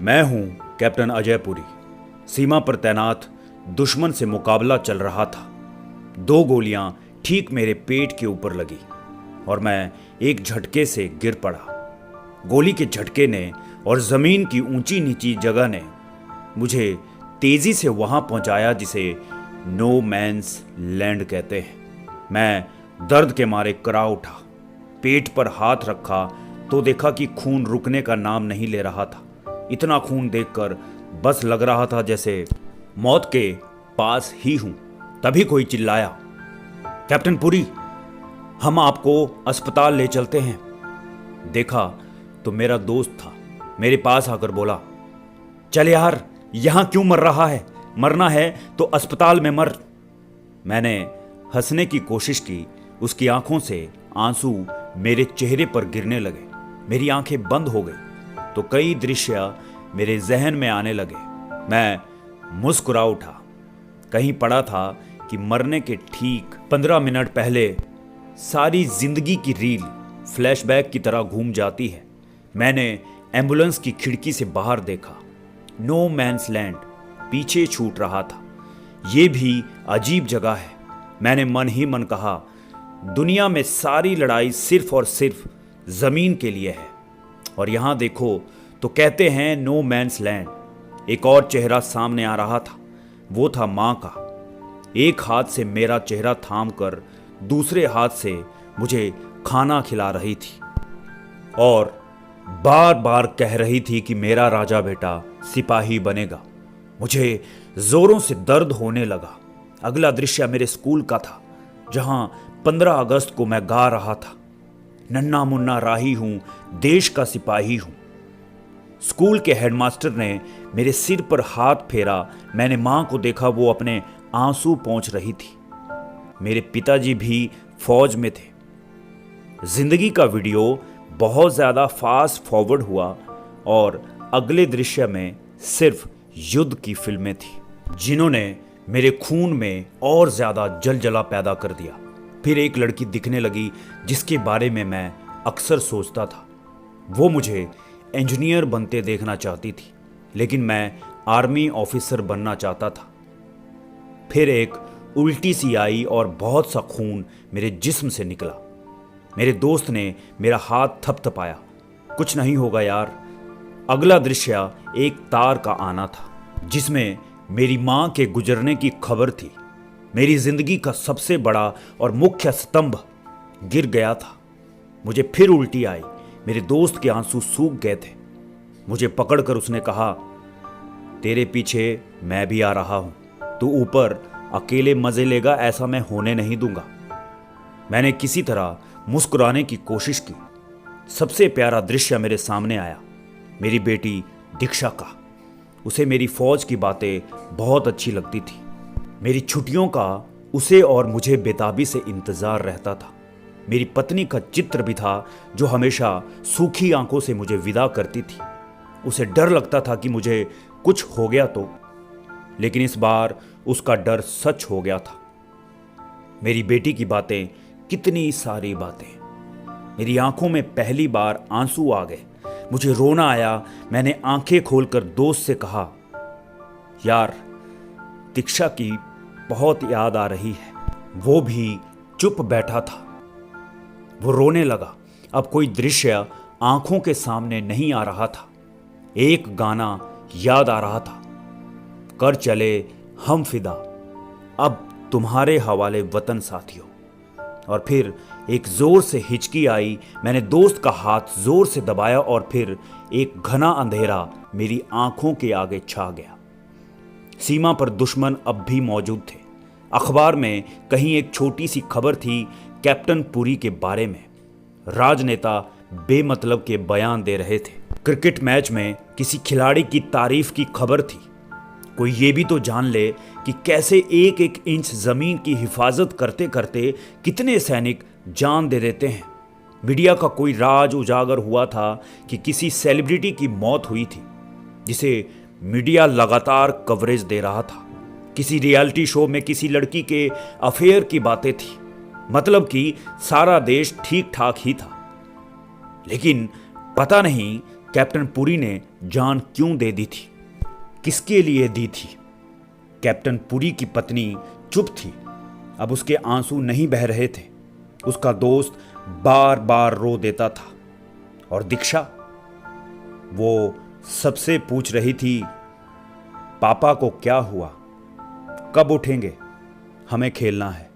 मैं हूं कैप्टन अजय पुरी। सीमा पर तैनात दुश्मन से मुकाबला चल रहा था। 2 गोलियां ठीक मेरे पेट के ऊपर लगी और मैं एक झटके से गिर पड़ा। गोली के झटके ने और जमीन की ऊंची नीची जगह ने मुझे तेजी से वहां पहुंचाया जिसे नो मैंस लैंड कहते हैं। मैं दर्द के मारे करा उठा, पेट पर हाथ रखा तो देखा कि खून रुकने का नाम नहीं ले रहा था। इतना खून देखकर बस लग रहा था जैसे मौत के पास ही हूं। तभी कोई चिल्लाया, कैप्टन पुरी, हम आपको अस्पताल ले चलते हैं। देखा तो मेरा दोस्त था। मेरे पास आकर बोला, चल यार, यहां क्यों मर रहा है? मरना है तो अस्पताल में मर। मैंने हंसने की कोशिश की। उसकी आंखों से आंसू मेरे चेहरे पर गिरने लगे। मेरी आंखें बंद हो गई तो कई दृश्य मेरे जहन में आने लगे। मैं मुस्कुरा उठा। कहीं पढ़ा था कि मरने के ठीक 15 मिनट पहले सारी जिंदगी की रील फ्लैशबैक की तरह घूम जाती है। मैंने एम्बुलेंस की खिड़की से बाहर देखा। नो मैंस लैंड पीछे छूट रहा था। ये भी अजीब जगह है। मैंने मन ही मन कहा, दुनिया में सारी लड़ाई सिर्फ और सिर्फ जमीन के लिए है और यहां देखो तो कहते हैं नो मैंस लैंड। एक और चेहरा सामने आ रहा था। वो था मां का। एक हाथ से मेरा चेहरा थाम कर दूसरे हाथ से मुझे खाना खिला रही थी और बार बार कह रही थी कि मेरा राजा बेटा सिपाही बनेगा। मुझे जोरों से दर्द होने लगा। अगला दृश्य मेरे स्कूल का था, जहां 15 अगस्त को मैं गा रहा था, नन्ना मुन्ना राही हूं, देश का सिपाही हूं। स्कूल के हेडमास्टर ने मेरे सिर पर हाथ फेरा। मैंने मां को देखा, वो अपने आंसू पोंछ रही थी। मेरे पिताजी भी फौज में थे। जिंदगी का वीडियो बहुत ज्यादा फास्ट फॉरवर्ड हुआ और अगले दृश्य में सिर्फ युद्ध की फिल्में थी, जिन्होंने मेरे खून में और ज्यादा जलजला पैदा कर दिया। फिर एक लड़की दिखने लगी जिसके बारे में मैं अक्सर सोचता था। वो मुझे इंजीनियर बनते देखना चाहती थी, लेकिन मैं आर्मी ऑफिसर बनना चाहता था। फिर एक उल्टी सी आई और बहुत सा खून मेरे जिस्म से निकला। मेरे दोस्त ने मेरा हाथ थपथपाया। कुछ नहीं होगा यार। अगला दृश्य एक तार का आना था, जिसमें मेरी मां के गुजरने की खबर थी। मेरी जिंदगी का सबसे बड़ा और मुख्य स्तंभ गिर गया था। मुझे फिर उल्टी आई। मेरे दोस्त के आंसू सूख गए थे। मुझे पकड़कर उसने कहा, तेरे पीछे मैं भी आ रहा हूं। तू ऊपर अकेले मजे लेगा, ऐसा मैं होने नहीं दूंगा। मैंने किसी तरह मुस्कुराने की कोशिश की। सबसे प्यारा दृश्य मेरे सामने आया, मेरी बेटी दीक्षा का। उसे मेरी फौज की बातें बहुत अच्छी लगती थी। मेरी छुट्टियों का उसे और मुझे बेताबी से इंतजार रहता था। मेरी पत्नी का चित्र भी था, जो हमेशा सूखी आंखों से मुझे विदा करती थी। उसे डर लगता था कि मुझे कुछ हो गया तो, लेकिन इस बार उसका डर सच हो गया था। मेरी बेटी की बातें, कितनी सारी बातें। मेरी आंखों में पहली बार आंसू आ गए। मुझे रोना आया। मैंने आंखें खोलकर दोस्त से कहा, यार, दीक्षा की बहुत याद आ रही है। वो भी चुप बैठा था। वो रोने लगा। अब कोई दृश्य आंखों के सामने नहीं आ रहा था। एक गाना याद आ रहा था, कर चले हम फिदा, अब तुम्हारे हवाले वतन साथियों। और फिर एक जोर से हिचकी आई। मैंने दोस्त का हाथ जोर से दबाया और फिर एक घना अंधेरा मेरी आंखों के आगे छा गया। सीमा पर दुश्मन अब भी मौजूद थे। अखबार में कहीं एक छोटी सी खबर थी कैप्टन पुरी के बारे में। राजनेता बेमतलब के बयान दे रहे थे। क्रिकेट मैच में किसी खिलाड़ी की तारीफ की खबर थी। कोई ये भी तो जान ले कि कैसे एक एक इंच जमीन की हिफाजत करते करते कितने सैनिक जान दे देते हैं। मीडिया का कोई राज उजागर हुआ था कि किसी सेलिब्रिटी की मौत हुई थी, जिसे मीडिया लगातार कवरेज दे रहा था। किसी रियलिटी शो में किसी लड़की के अफेयर की बातें थी। मतलब कि सारा देश ठीक ठाक ही था, लेकिन पता नहीं कैप्टन पुरी ने जान क्यों दे दी थी, किसके लिए दी थी। कैप्टन पुरी की पत्नी चुप थी, अब उसके आंसू नहीं बह रहे थे। उसका दोस्त बार बार रो देता था। और दीक्षा, वो सबसे पूछ रही थी, पापा को क्या हुआ, कब उठेंगे, हमें खेलना है।